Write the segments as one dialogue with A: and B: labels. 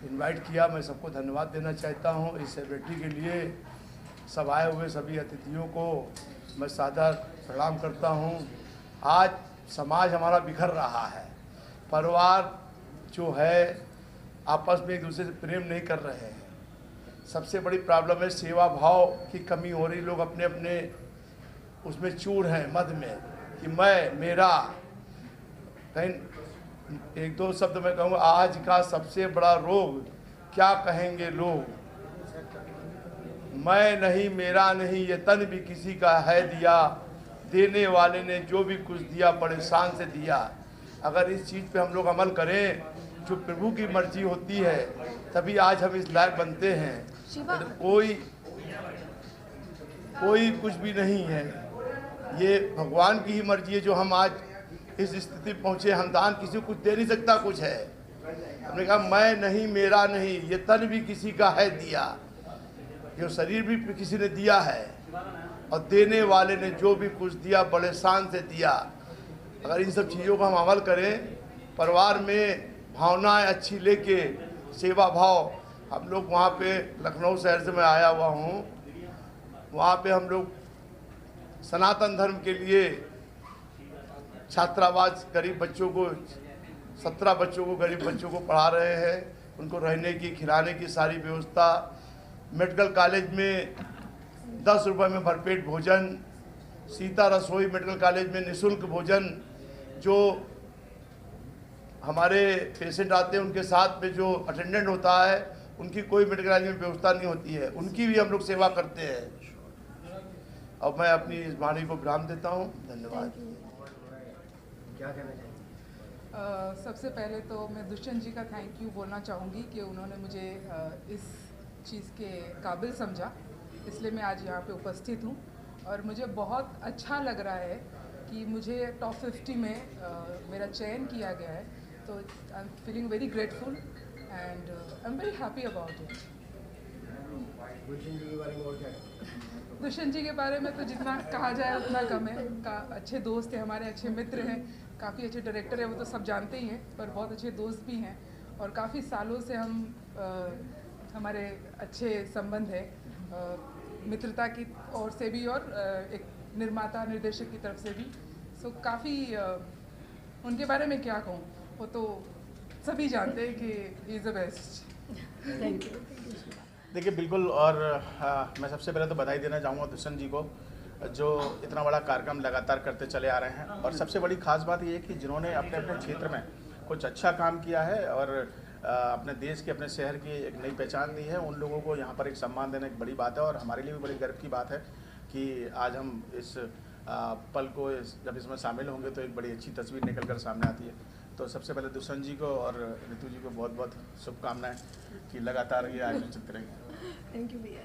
A: Invite किया, मैं सबको धन्यवाद देना चाहता हूँ इस सेलिब्रिटी के लिए। सब आए हुए सभी अतिथियों को मैं सादर प्रणाम करता हूँ। आज समाज हमारा बिखर रहा है, परिवार जो है आपस में एक दूसरे से प्रेम नहीं कर रहे हैं। सबसे बड़ी प्रॉब्लम है सेवा भाव की कमी हो रही। लोग अपने अपने उसमें चूर हैं, मद में कि मैं मेरा। कहीं एक दो शब्द मैं कहूँगा, आज का सबसे बड़ा रोग क्या कहेंगे लोग, मैं नहीं मेरा नहीं ये तन भी किसी का है दिया, देने वाले ने जो भी कुछ दिया बड़े शान से दिया। अगर इस चीज़ पे हम लोग अमल करें जो प्रभु की मर्जी होती है, तभी आज हम इस लायक बनते हैं। तो कोई कुछ भी नहीं है, ये भगवान की ही मर्जी है जो हम आज इस स्थिति पहुँचे। हम दान किसी को कुछ दे नहीं सकता, कुछ है। हमने कहा मैं नहीं मेरा नहीं ये तन भी किसी का है दिया, जो शरीर भी किसी ने दिया है, और देने वाले ने जो भी कुछ दिया बड़े शान से दिया। अगर इन सब चीज़ों को हम अमल करें, परिवार में भावनाएं अच्छी लेके सेवा भाव, हम लोग वहाँ पे लखनऊ शहर से मैं आया हुआ हूँ, वहाँ पे हम लोग सनातन धर्म के लिए छात्रावास गरीब बच्चों को 17 बच्चों को गरीब बच्चों को पढ़ा रहे हैं, उनको रहने की खिलाने की सारी व्यवस्था। मेडिकल कॉलेज में 10 रुपये में भरपेट भोजन, सीता रसोई मेडिकल कॉलेज में निःशुल्क भोजन। जो हमारे पेशेंट आते हैं उनके साथ में जो अटेंडेंट होता है, उनकी कोई मेडिकल कॉलेज में व्यवस्था नहीं होती है, उनकी भी हम लोग सेवा करते हैं। अब मैं अपनी इस वाणी को विराम देता हूँ। धन्यवाद।
B: क्या कहना चाहिए?
C: सबसे पहले तो मैं दुष्यंत जी का थैंक यू बोलना चाहूँगी कि उन्होंने मुझे इस चीज़ के काबिल समझा, इसलिए मैं आज यहाँ पे उपस्थित हूँ। और मुझे बहुत अच्छा लग रहा है कि मुझे टॉप 50 में मेरा चयन किया गया है, तो I am feeling very grateful and I am very happy about it. Dushyant ji के बारे में तो जितना कहा जाए उतना कम है। अच्छे दोस्त हैं हमारे, अच्छे मित्र हैं, काफ़ी अच्छे डायरेक्टर हैं, वो तो सब जानते ही हैं, पर बहुत अच्छे दोस्त भी हैं। और काफ़ी सालों से हमारे अच्छे संबंध है, मित्रता की ओर से भी और एक निर्माता निर्देशक की तरफ से भी। सो काफ़ी उनके बारे में क्या कहूँ, वो तो सभी जानते हैं कि he is the best.
B: Thank you.
D: देखिए बिल्कुल, और मैं सबसे पहले तो बधाई देना चाहूँगा दुष्यंत जी को, जो इतना बड़ा कार्यक्रम लगातार करते चले आ रहे हैं। और सबसे बड़ी खास बात ये है कि जिन्होंने अपने अपने क्षेत्र में कुछ अच्छा काम किया है और अपने देश की अपने शहर की एक नई पहचान दी है, उन लोगों को यहाँ पर एक सम्मान देना एक बड़ी बात है। और हमारे लिए भी बड़ी गर्व की बात है कि आज हम इस पल को जब इसमें शामिल होंगे तो एक बड़ी अच्छी तस्वीर निकल कर सामने आती है। तो सबसे पहले दुष्यंत जी को और ऋतु जी को बहुत बहुत शुभकामनाएं कि लगातार ये आयोजन चलते रहेंगे।
B: थैंक यू भैया।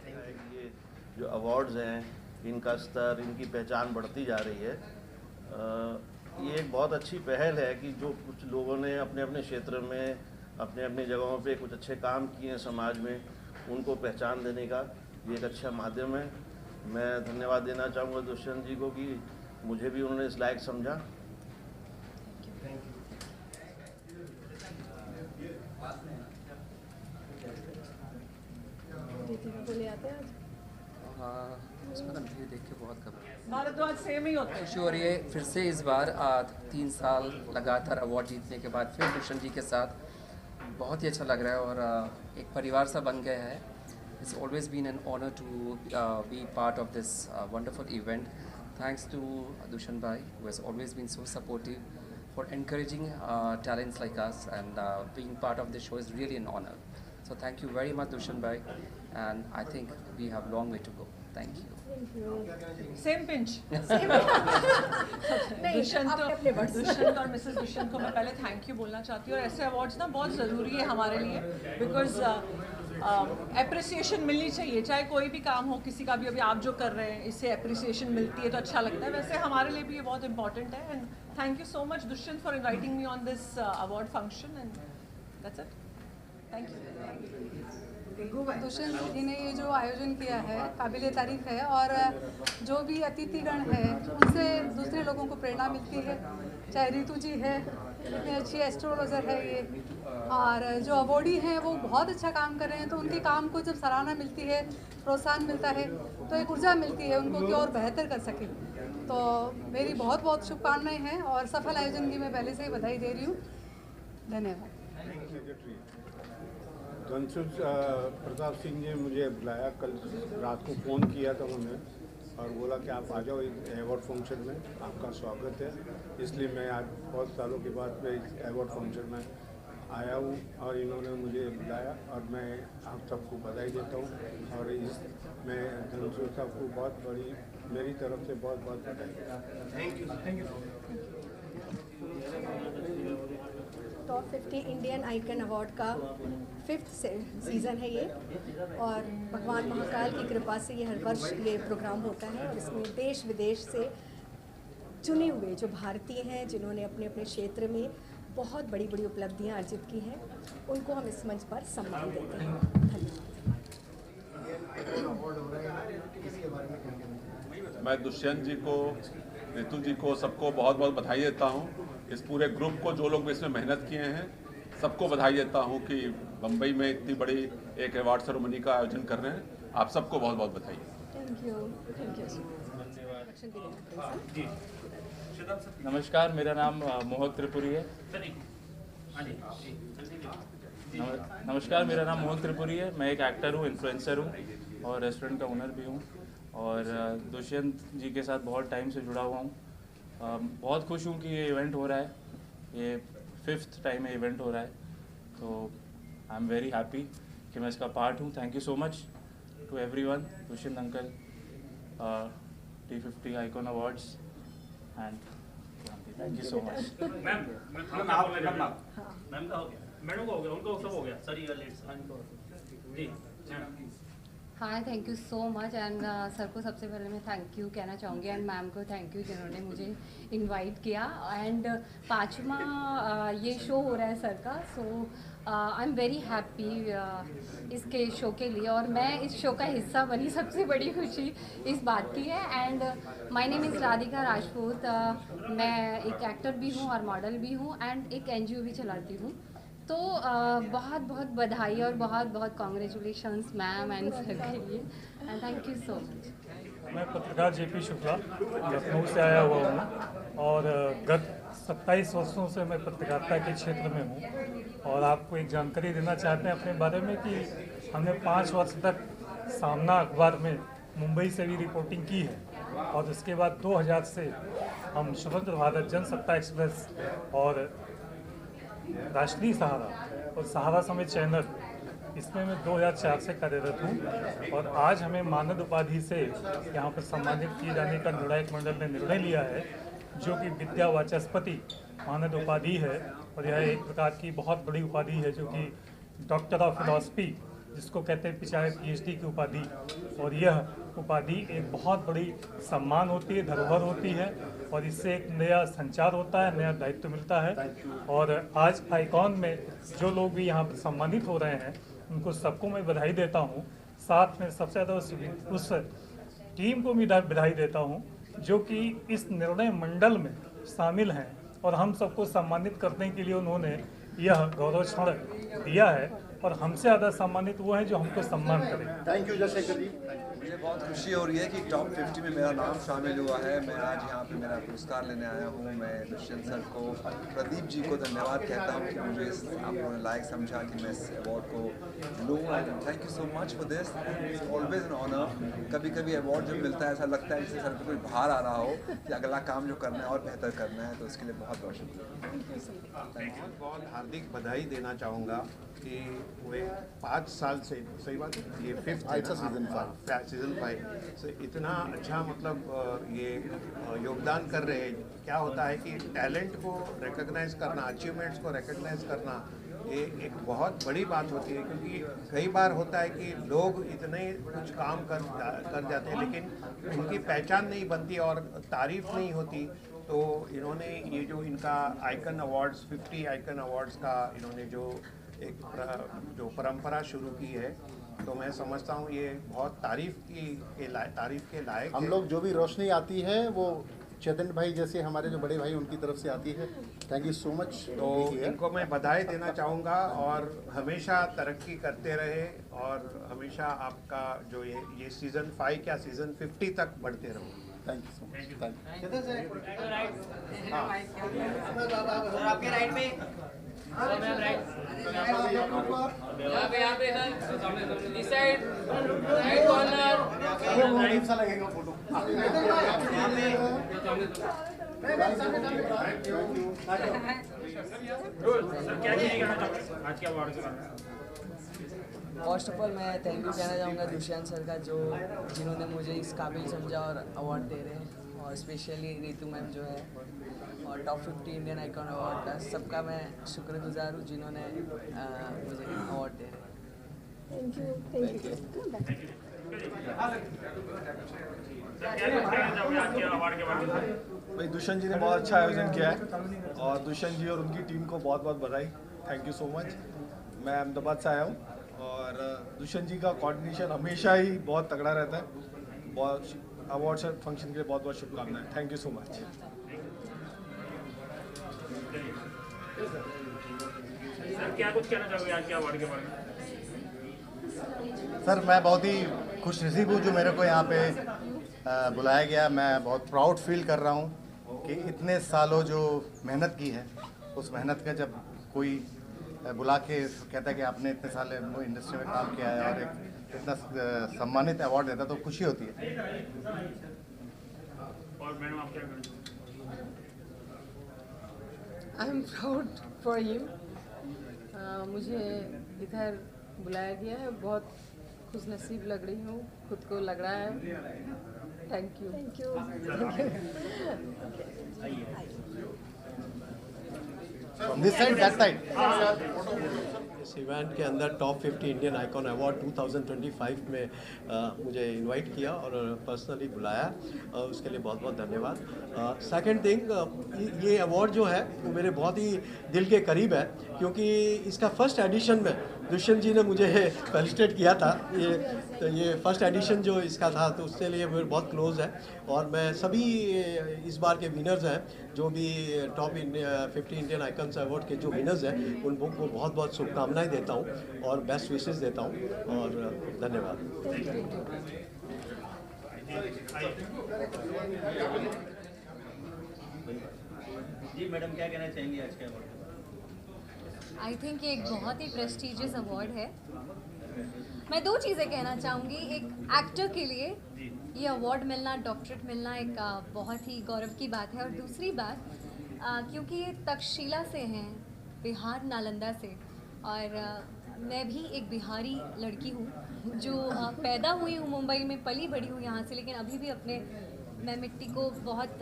E: ये जो अवार्ड्स हैं, इनका स्तर, इनकी पहचान बढ़ती जा रही है। ये एक बहुत अच्छी पहल है कि जो कुछ लोगों ने अपने अपने क्षेत्र में अपने अपनी जगहों पे कुछ अच्छे काम किए हैं समाज में, उनको पहचान देने का ये एक अच्छा माध्यम है। मैं धन्यवाद देना चाहूँगा दुष्यंत जी को कि मुझे भी उन्होंने इस लायक समझा।
B: बोले आते हैं
F: हाँ, उसमें ना भीड़ देख के बहुत घबराया।
G: भारद्वाज सेम ही होते हैं।
F: खुशी हो रही है फिर से इस बार 3 साल लगातार अवार्ड जीतने के बाद फिर दुष्यंत जी के साथ बहुत ही अच्छा लग रहा है और एक परिवार सा बन गया है। It's always been an honor to be part of this wonderful event. Thanks to Dushyant Bhai, who has always been so supportive, for encouraging talents like us, and being part of this show is really an honor. So thank you very much, Dushyant Bhai, and I think we have a long way to go. Thank you.
G: Same pinch. Dushyant और Mrs Dushyant को मैं पहले thank you बोलना चाहती हूँ। और ऐसे awards ना बहुत ज़रूरी है हमारे लिए, बिकॉज एप्रिसिएशन मिलनी चाहिए, चाहे कोई भी काम हो, किसी का भी। अभी आप जो कर रहे हैं इससे एप्रिसिएशन मिलती है तो अच्छा लगता है, वैसे हमारे लिए भी ये बहुत इंपॉर्टेंट है। And thank you so much Dushyant for inviting me on this award function, and that's it. Thank you.
H: Dushyant ji ने ये जो आयोजन किया है काबिले तारीफ है, और जो भी अतिथिगण है उनसे दूसरे लोगों को प्रेरणा मिलती है। चाहे रितु जी है, इतनी अच्छी एस्ट्रोलॉजर है ये, और जो अवॉर्डी हैं वो बहुत अच्छा काम कर रहे हैं। तो उनके काम को जब सराहना मिलती है, प्रोत्साहन मिलता है, तो एक ऊर्जा मिलती है उनको कि और बेहतर कर सकें। तो मेरी बहुत बहुत शुभकामनाएं हैं और सफल आयोजन की मैं पहले से ही बधाई दे रही हूँ। धन्यवाद।
I: धनसुख प्रताप सिंह ने मुझे बुलाया, कल रात को फ़ोन किया था उन्होंने और बोला कि आप आ जाओ इस अवार्ड फंक्शन में, आपका स्वागत है। इसलिए मैं आज बहुत सालों के बाद मैं इस अवार्ड फंक्शन में आया हूँ और इन्होंने मुझे बुलाया और मैं आप सबको बधाई देता हूँ। और इस मैं धनसुख साहब को बहुत बड़ी मेरी तरफ से बहुत बहुत बधाई। Thank you.
J: Top 50 Indian icon award का 5th सीज़न है ये, और भगवान महाकाल की कृपा से ये हर वर्ष ये प्रोग्राम होता है और इसमें देश विदेश से चुने हुए जो भारतीय हैं जिन्होंने अपने अपने क्षेत्र में बहुत बड़ी बड़ी उपलब्धियां अर्जित की हैं, उनको हम इस मंच पर सम्मान देते हैं। धन्यवाद।
K: मैं दुष्यंत जी को, रितु जी को, सबको बहुत बहुत बधाई देता हूँ। इस पूरे ग्रुप को, जो लोग भी इसमें मेहनत किए हैं, सबको बधाई देता हूँ कि बम्बई में इतनी बड़ी एक अवार्ड सेरेमनी का आयोजन कर रहे हैं। आप सबको बहुत बहुत बधाई।
J: Thank you.
L: नमस्कार, मेरा नाम मोहक त्रिपुरी है। नमस्कार, मेरा नाम मोहक त्रिपुरी है। मैं एक एक्टर हूँ, इन्फ्लुएंसर हूँ और रेस्टोरेंट का ओनर भी हूँ और दुष्यंत जी के साथ बहुत टाइम से जुड़ा हुआ हूँ। बहुत खुश हूँ कि ये इवेंट हो रहा है, ये 5th टाइम ये इवेंट हो रहा है, तो आई एम वेरी हैप्पी कि मैं इसका पार्ट हूँ। Thank you so much to everyone, Dushyant uncle, T50 icon awards and thank you so much.
M: Ma'am का हो गया, मैडम का हो गया, उनको सब हो गया सर, ये लेट जी।
N: हाँ, thank you so much and sir को सबसे पहले मैं थैंक यू कहना चाहूँगी एंड मैम को थैंक यू जिन्होंने मुझे इनवाइट किया। एंड 5वां ये शो हो रहा है सर का, सो आई एम वेरी हैप्पी इसके शो के लिए, और मैं इस शो का हिस्सा बनी, सबसे बड़ी खुशी इस बात की है। And my name is Radhika Rajput. मैं एक एक्टर भी हूँ और मॉडल भी हूँ एंड एक NGO भी चलाती हूँ। तो बहुत बहुत बधाई और बहुत बहुत कॉन्ग्रेचुलेशंस मैम एंड सर के लिए, and thank you so much.
O: मैं पत्रकार JP शुक्ला लखनऊ से आया हुआ हूँ और गत 27 वर्षों से मैं पत्रकारिता के क्षेत्र में हूँ और आपको एक जानकारी देना चाहते हैं अपने बारे में कि हमने 5 वर्ष तक सामना अखबार में मुंबई से भी रिपोर्टिंग की है और उसके बाद 2000 से हम स्वतंत्र भारत, जनसत्ता एक्सप्रेस और राष्ट्रीय सहारा और सहारा समेत चैनल, इसमें मैं 2004 से कार्यरत हूँ और आज हमें मानद उपाधि से यहाँ पर सम्मानित किए जाने का निर्णायक मंडल ने निर्णय लिया है, जो कि विद्या वाचस्पति मानद उपाधि है और यह एक प्रकार की बहुत बड़ी उपाधि है, जो कि डॉक्टर ऑफ फिलॉसफी जिसको कहते हैं पिछाड़े PhD की उपाधि, और यह उपाधि एक बहुत बड़ी सम्मान होती है, धरोहर होती है और इससे एक नया संचार होता है, नया दायित्व मिलता है। और आज आइकॉन में जो लोग भी यहाँ पर सम्मानित हो रहे हैं उनको सबको मैं बधाई देता हूँ। साथ में सबसे ज़्यादा उस टीम को भी बधाई देता हूँ जो कि इस निर्णय मंडल में शामिल हैं और हम सबको सम्मानित करने के लिए उन्होंने यह गौरव क्षण दिया है और हमसे ज़्यादा सम्मानित वो हैं जो हमको सम्मान करें।
P: थैंक यू जयशंकर जी। मुझे बहुत खुशी हो रही है कि टॉप 50 में मेरा नाम शामिल हुआ है। मैं आज यहाँ पे मेरा पुरस्कार लेने आया हूँ। मैं दुष्यंत सर को, प्रदीप जी को धन्यवाद कहता हूँ कि मुझे आप लोगों ने लायक समझा कि मैं इस अवार्ड को लूँ। Thank you so much for this, it's always an honour. कभी कभी अवार्ड जब मिलता है ऐसा लगता है जैसे सर पर कोई भार आ रहा हो कि अगला काम जो करना है और बेहतर करना है, तो इसके लिए बहुत बहुत शुक्रिया।
I: बहुत हार्दिक बधाई देना चाहूँगा कि वे 5 साल से, सही बात है, ये 5th सीज़न 5 से इतना अच्छा मतलब ये योगदान कर रहे हैं। क्या होता है कि टैलेंट को रिकॉग्नाइज करना, अचीवमेंट्स को रिकॉग्नाइज करना, ये एक बहुत बड़ी बात होती है, क्योंकि कई बार होता है कि लोग इतने कुछ काम कर जाते हैं लेकिन इनकी पहचान नहीं बनती और तारीफ नहीं होती। तो इन्होंने ये जो इनका आइकन अवार्ड्स, 50 आइकन अवार्ड्स का इन्होंने जो एक परंपरा शुरू की है, तो मैं समझता हूँ ये बहुत तारीफ के लायक
Q: हम लोग जो भी रोशनी आती है वो
D: चेतन भाई जैसे हमारे जो बड़े भाई उनकी तरफ से आती है। Thank you so much.
I: तो इनको मैं बधाई देना चाहूँगा और हमेशा तरक्की करते रहे और हमेशा आपका जो ये सीज़न 5 क्या सीज़न 50 तक बढ़ते रहो।
D: Thank you so much.
B: आपके राइट में यहाँ पे इस साइड राइट कॉर्नर
D: सा लगेगा फोटो।
B: फर्स्ट ऑफ ऑल मैं थैंक यू कहना चाहूँगा दुष्यंत सर का जिन्होंने मुझे इस काबिल समझा और अवार्ड दे रहे हैं, और स्पेशली रितु मैम जो है, और टॉप 50 इंडियन आइकॉन अवार्ड का सबका मैं शुक्रगुजार हूँ जिन्होंने मुझे अवार्ड दे रहे हैं।
J: Thank you.
Q: भाई दुष्यंत जी ने बहुत अच्छा आयोजन किया है और दुष्यंत जी और उनकी टीम को बहुत बहुत बधाई। Thank you so much. मैं अहमदाबाद से आया हूँ और दुष्यंत जी का कोऑर्डिनेशन हमेशा ही बहुत तगड़ा रहता है। बहुत अवार्ड फंक्शन के लिए बहुत बहुत शुभकामनाएं। Thank you so much.
M: क्या कुछ कहना चाहोगे आज के अवार्ड के बारे में?
R: सर मैं बहुत ही खुशनसीब हूँ जो मेरे को यहाँ पे बुलाया गया। मैं बहुत प्राउड फील कर रहा हूँ कि इतने सालों जो मेहनत की है उस मेहनत का जब कोई बुला के कहता है कि आपने इतने साल इंडस्ट्री में काम किया है और एक इतना सम्मानित अवार्ड देता तो खुशी होती है।
M: और मैडम आप क्या कहना?
B: I am proud for him. मुझे इधर बुलाया गया है, बहुत खुशनसीब लग रही हूँ, खुद को लग रहा है। Thank you.
R: From this side, that side.
Q: इस इवेंट के अंदर टॉप 50 इंडियन आइकॉन अवार्ड 2025 में मुझे इनवाइट किया और पर्सनली बुलाया, उसके लिए बहुत बहुत धन्यवाद। सेकंड थिंग, ये अवार्ड जो है वो मेरे बहुत ही दिल के करीब है क्योंकि इसका फर्स्ट एडिशन में दुष्यंत जी ने मुझे फेलिसिटेट किया था। ये फर्स्ट एडिशन जो इसका था तो उसके लिए मेरे बहुत क्लोज है और मैं सभी इस बार के विनर्स हैं जो भी टॉप 50 इंडियन आइकन्स अवार्ड के जो विनर्स हैं उनको बहुत बहुत शुभकामनाएं देता हूं और बेस्ट विशेस देता हूं और धन्यवाद।
M: जी मैडम क्या कहना चाहेंगी आज के अवार्ड?
N: आई थिंक ये एक बहुत ही प्रेस्टिजियस अवार्ड है। मैं दो चीज़ें कहना चाहूँगी। एक एक्टर के लिए ये अवार्ड मिलना, डॉक्टरेट मिलना एक बहुत ही गौरव की बात है, और दूसरी बात क्योंकि ये तक्षशिला से हैं, बिहार नालंदा से, और मैं भी एक बिहारी लड़की हूँ जो पैदा हुई हूँ मुंबई में, पली बड़ी हूँ यहाँ से, लेकिन अभी भी मैं मिट्टी को बहुत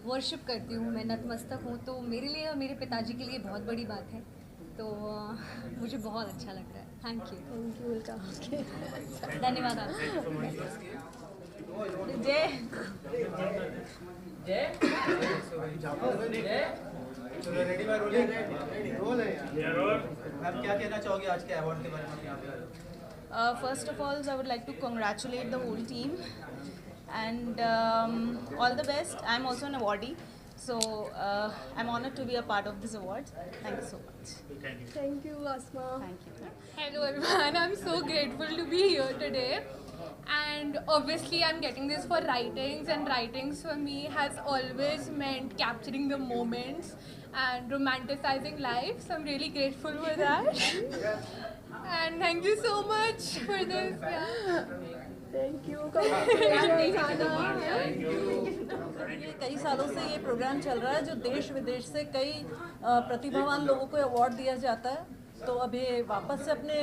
N: वर्शिप करती हूँ, मैं नतमस्तक हूँ। तो मेरे लिए और मेरे पिताजी के लिए बहुत बड़ी बात है, तो मुझे बहुत अच्छा लग रहा है। Thank you. वेलकम। धन्यवाद आपसे।
B: जय
M: मैम क्या कहना चाहोगे आज के अवार्ड के बारे में? यहाँ पे
S: First of all, I would like to congratulate the whole team and all the best. I'm also an awardee, so I'm honored to be a part of this award. Thank you so much.
J: Thank you, Asma.
S: Thank you.
T: Hello everyone, I'm so grateful to be here today, and obviously I'm getting this for writings, and writings for me has always meant capturing the moments and romanticizing life, so I'm really grateful for that. And thank you so much for this.
J: Thank you.
G: ये कई सालों से ये programme चल रहा है जो देश विदेश से कई प्रतिभावान लोगों को अवार्ड दिया जाता है, तो अभी वापस से अपने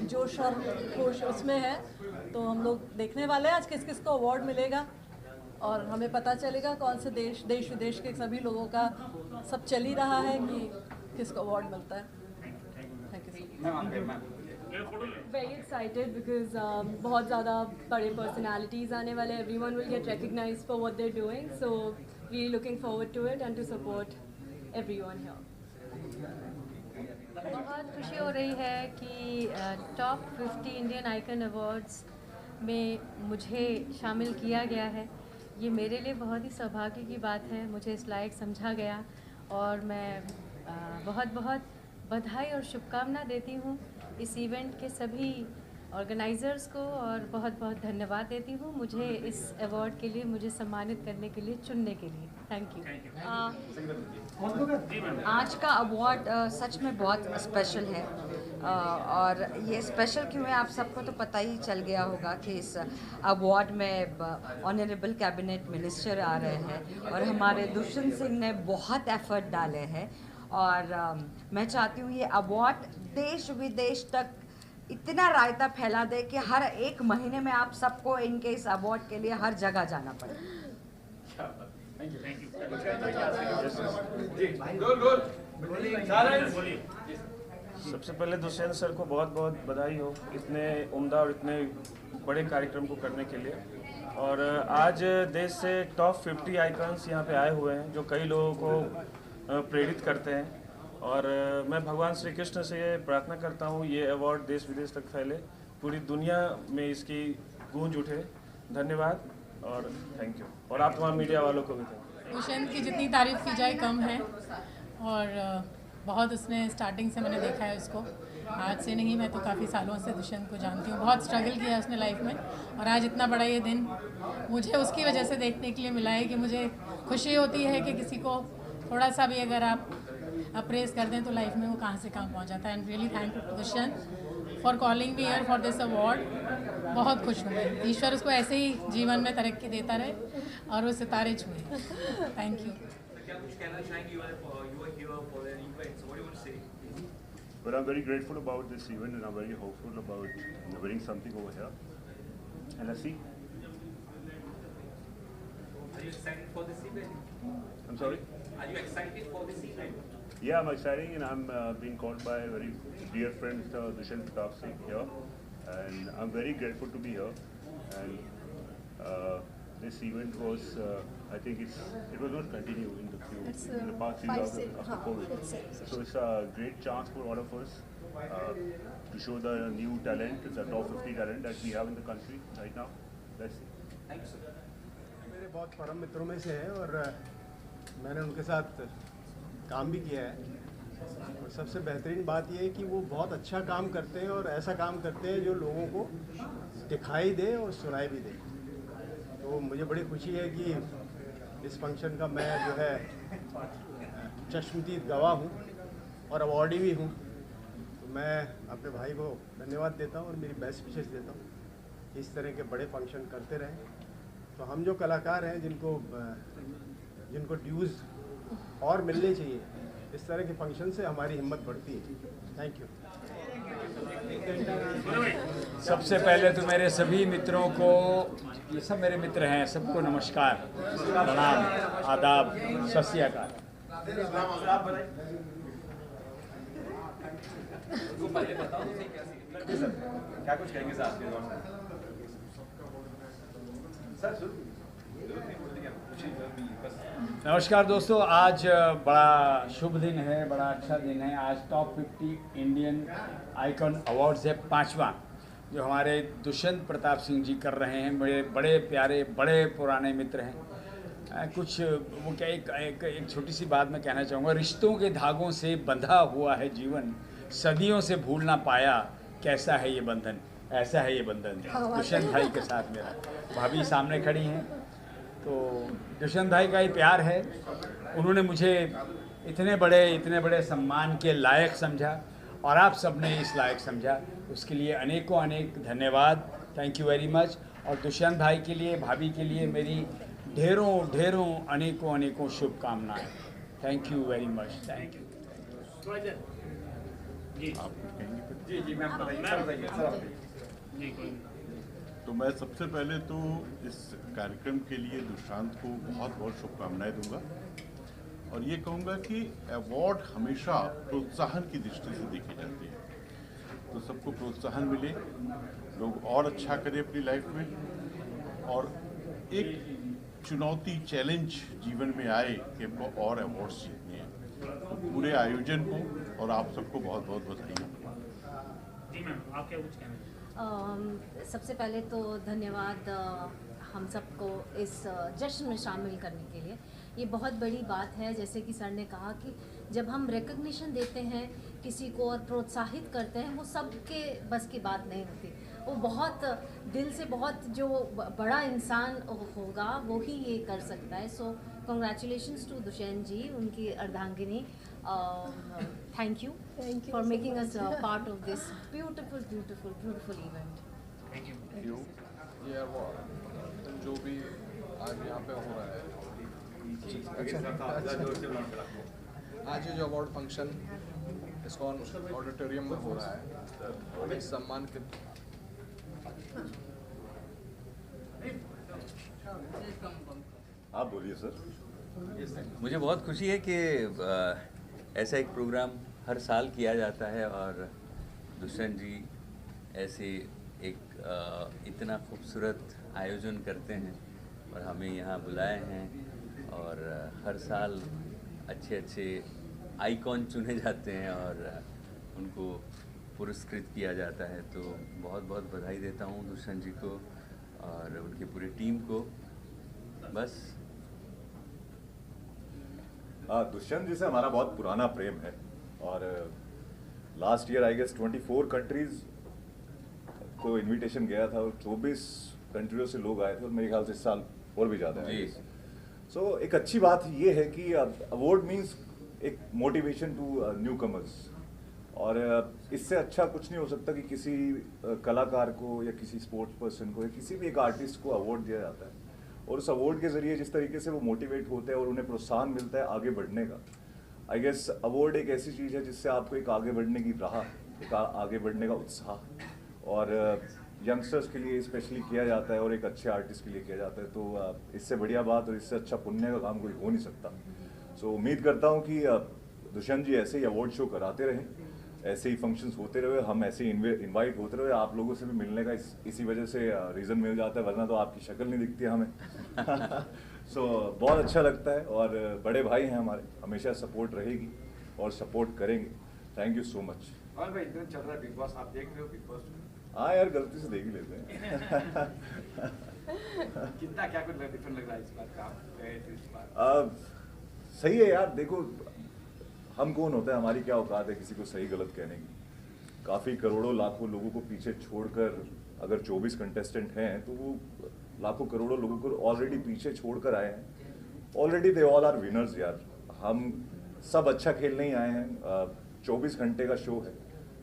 G: जोश और होश उसमें है, तो हम लोग देखने वाले हैं आज किस किस को अवार्ड मिलेगा और हमें पता चलेगा कौन से देश विदेश के सभी लोगों का सब चल ही रहा है कि किसको अवार्ड मिलता है। Thank you.
U: Very excited because बहुत ज़्यादा बड़े personalities आने वाले, everyone will get recognized for what they're doing, so really looking forward to it and to support everyone here.
N: बहुत खुशी हो रही है कि टॉप 50 इंडियन आइकन अवार्ड्स में मुझे शामिल किया गया है।
A: ये मेरे लिए बहुत ही सौभाग्य की बात है, मुझे इस लायक समझा गया और मैं बहुत बहुत बधाई और शुभकामना देती हूँ इस इवेंट के सभी ऑर्गेनाइज़र्स को और बहुत बहुत धन्यवाद देती हूँ मुझे इस अवार्ड के लिए, मुझे सम्मानित करने के लिए, चुनने के लिए। Thank you.
V: आज का अवार्ड सच में बहुत स्पेशल है और ये स्पेशल क्यों है आप सबको तो पता ही चल गया होगा कि इस अवार्ड में ऑनरेबल कैबिनेट मिनिस्टर आ रहे हैं और हमारे दुष्यंत सिंह ने बहुत एफर्ट डाले हैं और मैं चाहती हूँ ये अवार्ड देश विदेश तक इतना रायता फैला दे कि हर एक महीने में आप सबको इनके इस अवार्ड के लिए हर जगह जाना पड़े।
W: सबसे पहले दुष्यंत सर को बहुत बहुत बधाई हो इतने उम्दा और इतने बड़े कार्यक्रम को करने के लिए। और आज देश से टॉप 50 आइकन्स यहाँ पे आए हुए हैं जो कई लोगों को प्रेरित करते हैं और मैं भगवान श्री कृष्ण से ये प्रार्थना करता हूँ ये अवार्ड देश विदेश तक फैले, पूरी दुनिया में इसकी गूंज उठे। धन्यवाद और थैंक यू। और आप तमाम मीडिया वालों को भी थैंक यू।
X: दुष्यंत की जितनी तारीफ़ की जाए कम है और बहुत उसने स्टार्टिंग से मैंने देखा है उसको, आज से नहीं, मैं तो काफ़ी सालों से दुष्यंत को जानती हूँ। बहुत स्ट्रगल किया है उसने लाइफ में और आज इतना बड़ा ये दिन मुझे उसकी वजह से देखने के लिए मिला है कि मुझे खुशी होती है कि किसी को थोड़ा सा भी अगर आप अप्रेस कर दें तो लाइफ में वो कहाँ से कहाँ पहुँच जाता है। And really thank you Dushyant for calling me here for this award. बहुत खुश हूँ मैं, ईश्वर उसको ऐसे ही जीवन में तरक्की देता रहे और वो सितारे छुए। Thank you.
Y: But I'm very grateful about this event and I'm very hopeful about winning something over here. And let's see.
M: Are you excited for this event?
Y: I'm sorry?
M: Are you excited for this event?
Y: Yeah, I'm excited and I'm being called by a very dear friend, Mr. Dushyanth Pratap Singh here. And I'm very grateful to be here. And this event was, I think it was not continue in the past few years after COVID. So it's a great chance for all of us to show the new talent, the top 50 talent that we have in the country right now. Let's see.
M: Thank you, sir.
Q: मेरे बहुत परम मित्रों में से हैं और मैंने उनके साथ काम भी किया है और सबसे बेहतरीन बात यह है कि वो बहुत अच्छा काम करते हैं और ऐसा काम करते हैं जो लोगों को दिखाई दे और सुनाई भी दे। तो मुझे बड़ी खुशी है कि इस फंक्शन का मैं जो है चश्मदीद गवाह हूँ और अवॉर्डी भी हूँ। तो मैं अपने भाई को धन्यवाद देता हूँ और मेरी बेस्ट विशेष देता हूँ। इस तरह के बड़े फंक्शन करते रहें। तो हम जो कलाकार हैं जिनको ड्यूज़ और मिलने चाहिए, इस तरह के फंक्शन से हमारी हिम्मत बढ़ती है। Thank you.
Z: सबसे पहले तो मेरे सभी मित्रों को, ये सब मेरे मित्र हैं, सबको नमस्कार, प्रणाम, आदाब, सत श्री अकाल।
M: क्या कुछ कहेंगे सर
Z: नमस्कार दोस्तों, आज बड़ा शुभ दिन है, बड़ा अच्छा दिन है। आज टॉप 50 इंडियन आइकॉन अवार्ड्स है 5वां, जो हमारे दुष्यंत प्रताप सिंह जी कर रहे हैं। बड़े बड़े प्यारे, बड़े पुराने मित्र हैं। कुछ वो क्या एक छोटी सी बात मैं कहना चाहूँगा। रिश्तों के धागों से बंधा हुआ है जीवन, सदियों से भूल ना पाया, कैसा है ये बंधन, ऐसा है ये बंधन। दुष्यंत भाई के साथ मेरा, भाभी सामने खड़ी हैं, तो दुष्यंत भाई का ही प्यार है। उन्होंने मुझे इतने बड़े सम्मान के लायक समझा और आप सबने इस लायक समझा, उसके लिए अनेकों अनेक धन्यवाद। Thank you very much. और दुष्यंत भाई के लिए, भाभी के लिए मेरी ढेरों अनेकों शुभकामनाएं। Thank you very much. Thank you.
K: जी मैम बताइए।
Y: तो मैं सबसे पहले तो इस कार्यक्रम के लिए दुष्यंत को बहुत बहुत शुभकामनाएं दूंगा और ये कहूँगा कि अवार्ड हमेशा प्रोत्साहन की दृष्टि से देखे जाते हैं। तो सबको प्रोत्साहन मिले, लोग और अच्छा करें अपनी लाइफ में और एक चुनौती, चैलेंज जीवन में आए कि हमको और अवार्ड्स जीतने हैं। तो पूरे आयोजन को और आप सबको बहुत बहुत बधाई।
M: जी मैम, आप क्या कुछ कहना?
N: सबसे पहले तो धन्यवाद हम सबको इस जश्न में शामिल करने के लिए। ये बहुत बड़ी बात है, जैसे कि सर ने कहा कि जब हम रिकग्निशन देते हैं किसी को और प्रोत्साहित करते हैं, वो सबके बस की बात नहीं होती। वो बहुत दिल से, बहुत जो बड़ा इंसान होगा वो ही ये कर सकता है। So congratulations to Dushyant ji, उनकी अर्धांगिनी। Thank you for making us part of this beautiful event.
C: Thank you. ये अवार्ड जो भी आज यहाँ पे हो रहा है, आज ये जो अवार्ड फंक्शन इस्कॉन ऑडिटोरियम में हो रहा है, इस सम्मान के
E: आप बोलिए सर।
F: मुझे बहुत खुशी है कि ऐसा एक प्रोग्राम हर साल किया जाता है और दुष्यंत जी ऐसे एक इतना खूबसूरत आयोजन करते हैं और हमें यहाँ बुलाए हैं और हर साल अच्छे आइकॉन चुने जाते हैं और उनको पुरस्कृत किया जाता है। तो बहुत बहुत बधाई देता हूँ दुष्यंत जी को और उनकी पूरी टीम को। बस
E: दुष्यंत जी से हमारा बहुत पुराना प्रेम है और last year I guess 24 countries को इनविटेशन गया था और 24 कंट्रियों से लोग आए थे और मेरे ख्याल से इस साल और भी ज़्यादा है। सो एक अच्छी बात ये है कि अवार्ड मीन्स एक मोटिवेशन टू न्यू कमर्स और इससे अच्छा कुछ नहीं हो सकता कि किसी कलाकार को या किसी स्पोर्ट्स पर्सन को या किसी भी एक आर्टिस्ट को अवार्ड दिया जाता है और उस अवार्ड के ज़रिए जिस तरीके से वो मोटिवेट होते हैं और उन्हें प्रोत्साहन मिलता है आगे बढ़ने का। आई गेस अवार्ड एक ऐसी चीज़ है जिससे आपको एक आगे बढ़ने की राह, एक आगे बढ़ने का उत्साह और यंगस्टर्स के लिए स्पेशली किया जाता है और एक अच्छे आर्टिस्ट के लिए किया जाता है। तो इससे बढ़िया बात और इससे अच्छा पुण्य का काम कोई हो नहीं सकता। सो उम्मीद करता हूँ कि दुष्यंत जी ऐसे ही अवार्ड शो कराते रहें, ऐसे ही फंक्शंस होते रहे, हम ऐसे ही इनवाइट होते रहे। आप लोगों से भी मिलने का इसी वजह से रीज़न मिल जाता है, वरना तो आपकी शक्ल नहीं दिखती हमें। सो बहुत अच्छा लगता है और बड़े भाई हैं हमारे, हमेशा सपोर्ट रहेगी और सपोर्ट करेंगे। Thank you so much.
H: और भाई इधर चल रहा है बिग बॉस, आप देख रहे हो बिग बॉस?
E: हाँ यार, गलती से देख ही लेते हैं।
H: कितना क्या कुछ डिफरेंट लग रहा है इस बात का?
E: सही है यार, देखो हम कौन होता है, हमारी क्या औकात है किसी को सही गलत कहने की। काफ़ी करोड़ों लाखों लोगों को पीछे छोड़कर अगर 24 कंटेस्टेंट हैं तो वो लाखों करोड़ों लोगों को ऑलरेडी पीछे छोड़कर आए हैं। Already they all are winners यार। हम सब अच्छा खेलने ही आए हैं। 24 घंटे का शो है,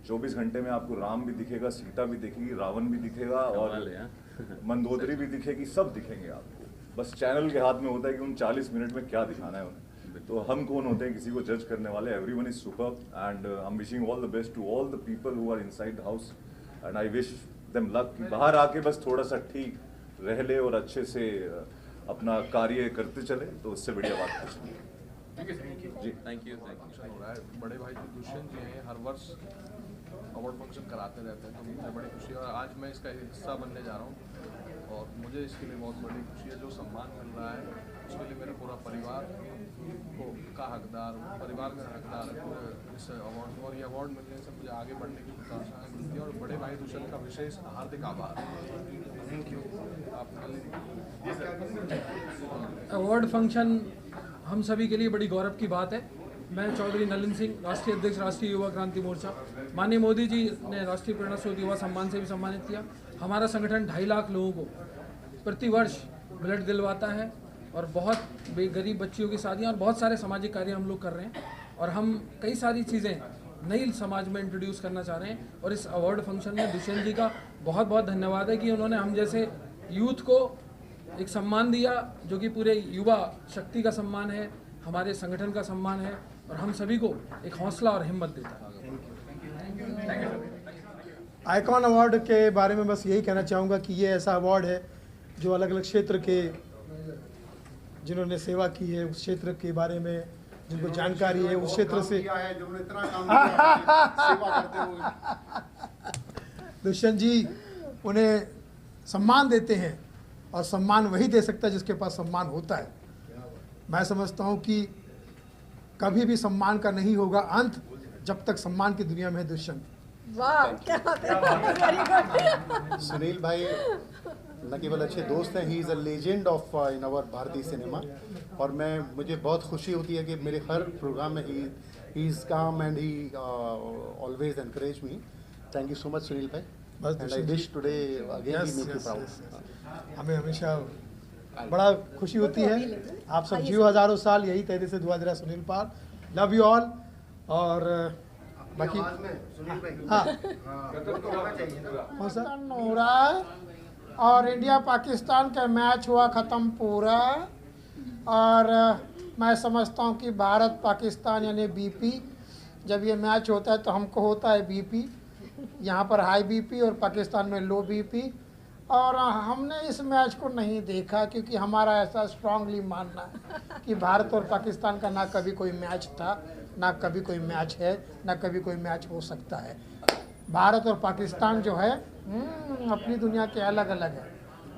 E: 24 घंटे में आपको राम भी दिखेगा, सीता भी दिखेगी, रावण भी दिखेगा और मंदोदरी भी दिखेगी, सब दिखेंगे आपको। बस चैनल के हाथ में होता है कि उन 40 मिनट में क्या दिखाना है उन्हें। तो हम कौन होते हैं किसी को जज करने वाले। Everyone is super and I am wishing all the best to all the people who are inside the house and I wish them luck कि बाहर आके बस थोड़ा सा ठीक रह ले और अच्छे से अपना कार्य करते चले, तो उससे बढ़िया बात कुछ नहीं।
H: जी थैंक यू।
C: फंक्शन हो रहा है, बड़े भाई जो दुष्यंत जी हैं हर वर्ष अवार्ड फंक्शन कराते रहते हैं, तो मुझे बड़ी खुशी है और आज मैं इसका हिस्सा बनने जा रहा हूँ और मुझे इसके लिए बहुत बड़ी खुशी है। जो सम्मान मिल रहा है उसके लिए मेरा पूरा परिवार का हकदार, परिवार में हकदार है पूरे इस अवार्ड को और ये अवार्ड मिलने से मुझे आगे बढ़ने की प्रोत्साहन मिलती है और बड़े भाई दुष्यंत का विशेष हार्दिक आभार। Thank you.
L: अवार्ड फंक्शन हम सभी के लिए बड़ी गौरव की बात है। मैं चौधरी नलिन सिंह, राष्ट्रीय अध्यक्ष राष्ट्रीय युवा क्रांति मोर्चा। माननीय मोदी जी ने राष्ट्रीय प्रेरणा स्रोत युवा सम्मान से भी सम्मानित किया। हमारा संगठन 2.5 लाख लोगों को प्रतिवर्ष ब्लड दिलवाता है और बहुत गरीब बच्चियों की शादियाँ और बहुत सारे सामाजिक कार्य हम लोग कर रहे हैं और हम कई सारी चीज़ें नई समाज में इंट्रोड्यूस करना चाह रहे हैं। और इस अवार्ड फंक्शन में दुष्यंत जी का बहुत बहुत धन्यवाद है कि उन्होंने हम जैसे यूथ को एक सम्मान दिया जो कि पूरे युवा शक्ति का सम्मान है, हमारे संगठन का सम्मान है और हम सभी को एक हौसला और हिम्मत देता है।
O: आइकॉन अवार्ड के बारे में बस यही कहना चाहूँगा कि ये ऐसा अवार्ड है जो अलग अलग क्षेत्र के जिन्होंने सेवा की है, उस क्षेत्र के बारे में जिनको जानकारी है, उस क्षेत्र से दुष्यंत जी उन्हें सम्मान देते हैं और सम्मान वही दे सकता है जिसके पास सम्मान होता है। मैं समझता हूँ कि कभी भी सम्मान का नहीं होगा अंत जब तक सम्मान की दुनिया में है दुष्यंत।
J: वाह क्या बात है, वेरी गुड।
R: सुनील भाई न केवल अच्छे दोस्त हैं, he is a legend of in our भारतीय सिनेमा। और मुझे बहुत खुशी होती है कि मेरे हर प्रोग्राम में he is calm and he always encourage me. Thank you so much Sunil भाई, and I wish today again we make you proud.
O: हमें हमेशा बड़ा खुशी होती है, आप सब जियो हज़ारों साल, यही तेरे से दुआ दे रहा Sunil Pal. Love you all. और बाकी हाँ कौन हो रहा है, और इंडिया पाकिस्तान का मैच हुआ ख़त्म पूरा, और मैं समझता हूँ कि भारत पाकिस्तान यानी बीपी, जब ये मैच होता है तो हमको होता है बीपी, यहाँ पर हाई बीपी और पाकिस्तान में लो बीपी। और हमने इस मैच को नहीं देखा क्योंकि हमारा ऐसा स्ट्रांगली मानना है कि भारत और पाकिस्तान का ना कभी कोई मैच था, ना कभी कोई मैच है, ना कभी कोई मैच हो सकता है। भारत और पाकिस्तान जो है अपनी दुनिया के अलग अलग है।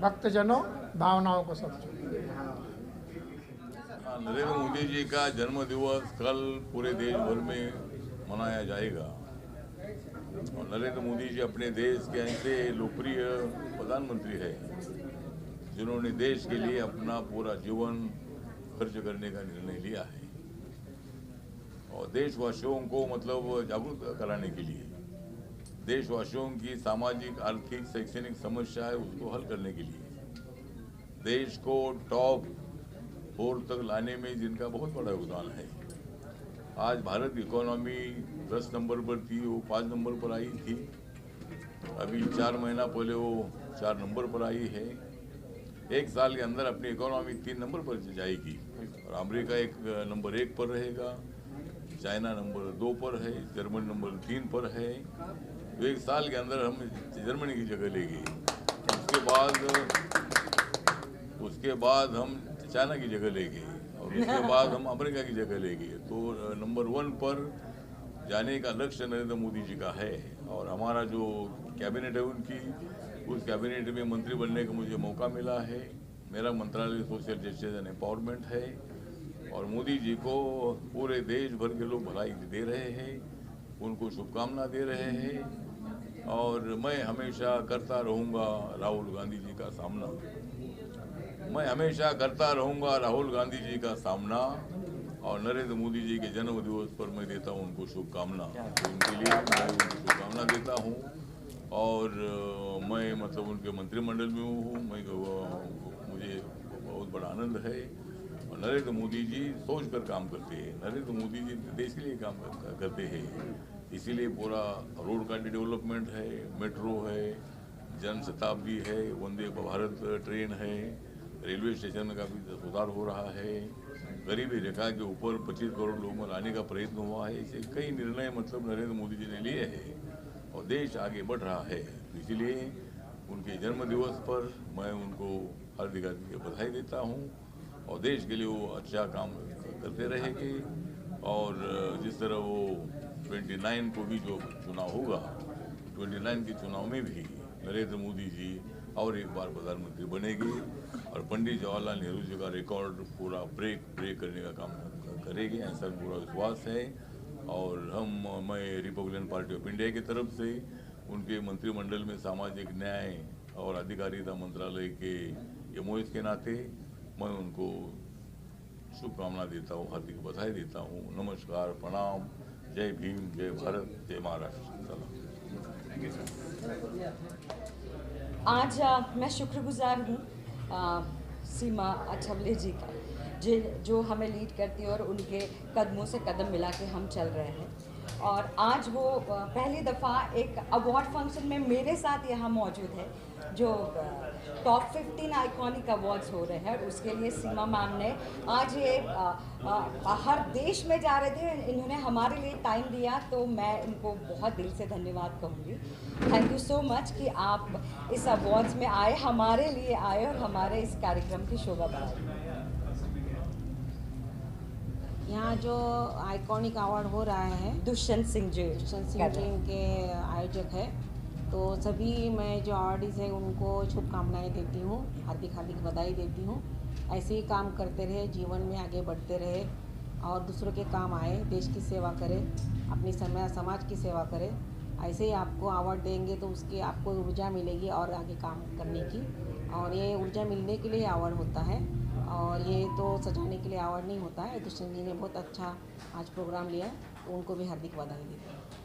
O: भक्तजनों, भावनाओं को समझो।
B: नरेंद्र मोदी जी का जन्म दिवस कल पूरे देश भर में मनाया जाएगा, और नरेंद्र मोदी जी अपने देश के ऐसे लोकप्रिय प्रधानमंत्री हैं जिन्होंने देश के लिए अपना पूरा जीवन खर्च करने का निर्णय लिया है, और देशवासियों को मतलब जागरूक कराने के लिए, देशवासियों की सामाजिक, आर्थिक, शैक्षणिक समस्या है उसको हल करने के लिए, देश को टॉप 4 तक लाने में जिनका बहुत बड़ा योगदान है। आज भारत की इकोनॉमी 10 नंबर पर थी, वो 5 नंबर पर आई थी, अभी 4 महीना पहले वो 4 नंबर पर आई है। 1 साल के अंदर अपनी इकोनॉमी 3 नंबर पर जाएगी, और अमेरिका नंबर 1 पर रहेगा, चाइना नंबर 2 पर है, जर्मनी नंबर 3 पर है। तो 1 साल के अंदर हम जर्मनी की जगह लेंगे, उसके बाद हम चाइना की जगह लेंगे, और उसके बाद हम अमेरिका की जगह लेंगे। तो नंबर 1 पर जाने का लक्ष्य नरेंद्र मोदी जी का है। और हमारा जो कैबिनेट है उनकी, उस कैबिनेट में मंत्री बनने का मुझे मौका मिला है। मेरा मंत्रालय सोशल जस्टिस एंड एम्पावरमेंट है, और मोदी जी को पूरे देश भर के लोग बधाई दे रहे हैं, उनको शुभकामना दे रहे हैं। और मैं हमेशा करता रहूँगा राहुल गांधी जी का सामना, मैं हमेशा करता रहूँगा राहुल गांधी जी का सामना, और नरेंद्र मोदी जी के जन्म दिवस पर मैं देता हूँ उनको शुभकामना, तो उनके लिए मैं उनको शुभकामना देता हूँ। और मैं मतलब उनके मंत्रिमंडल में हूँ, मुझे बहुत बड़ा आनंद है। और नरेंद्र मोदी जी सोच कर काम करते हैं, नरेंद्र मोदी जी देश के लिए काम करते हैं, इसीलिए पूरा रोड का डेवलपमेंट है, मेट्रो है, जन शताब्दी है, वंदे भारत ट्रेन है, रेलवे स्टेशन का भी सुधार हो रहा है, गरीबी रेखा के ऊपर 25 करोड़ लोगों को लाने का प्रयत्न हुआ है। ऐसे कई निर्णय मतलब नरेंद्र मोदी जी ने लिए हैं, और देश आगे बढ़ रहा है। तो इसीलिए उनके जन्म दिवस पर मैं उनको हार्दिक हार्दिक बधाई देता हूँ, और देश के लिए वो अच्छा काम करते रहेंगे। और जिस तरह वो 29 को भी जो चुनाव होगा, 29 के चुनाव में भी नरेंद्र मोदी जी और एक बार प्रधानमंत्री बनेगी, और पंडित जवाहरलाल नेहरू जी का रिकॉर्ड पूरा ब्रेक करने का काम करेगी, ऐसा पूरा विश्वास है। और मैं रिपब्लिकन पार्टी ऑफ इंडिया की तरफ से उनके मंत्रिमंडल में सामाजिक न्याय और अधिकारिता मंत्रालय के एमओएस के नाते मैं उनको शुभकामना देता हूँ, हार्दिक बधाई देता हूँ। नमस्कार, प्रणाम, जय भीम, जय भारत, जय महाराष्ट्र।
V: आज मैं शुक्रगुजार हूँ सीमा अछवले जी का, जो हमें लीड करती है और उनके कदमों से कदम मिला के हम चल रहे हैं। और आज वो पहली दफ़ा एक अवार्ड फंक्शन में मेरे साथ यहाँ मौजूद है, जो टॉप 15 आइकॉनिक अवार्ड्स हो रहे हैं। उसके लिए सीमा मैम ने आज ये हर देश में जा रहे थे, इन्होंने हमारे लिए टाइम दिया, तो मैं इनको बहुत दिल से धन्यवाद कहूँगी। थैंक यू सो मच कि आप इस अवार्ड्स में आए, हमारे लिए आए और हमारे इस कार्यक्रम की शोभा बढ़ाई।
D: यहाँ जो आइकॉनिक अवार्ड हो रहा है
V: दुष्यंत सिंह जी
D: इनके आयोजक है, तो सभी मैं जो अवार्डीज हैं उनको शुभकामनाएं देती हूँ, हार्दिक हार्दिक बधाई देती हूँ। ऐसे ही काम करते रहे, जीवन में आगे बढ़ते रहे और दूसरों के काम आए, देश की सेवा करें, अपनी समाज की सेवा करें। ऐसे ही आपको अवार्ड देंगे तो उसकी आपको ऊर्जा मिलेगी और आगे काम करने की, और ये ऊर्जा मिलने के लिए अवार्ड होता है, और ये तो सजाने के लिए अवार्ड नहीं होता है। दुष्यंत जी ने बहुत अच्छा आज प्रोग्राम लिया, तो उनको भी हार्दिक बधाई देती हूँ।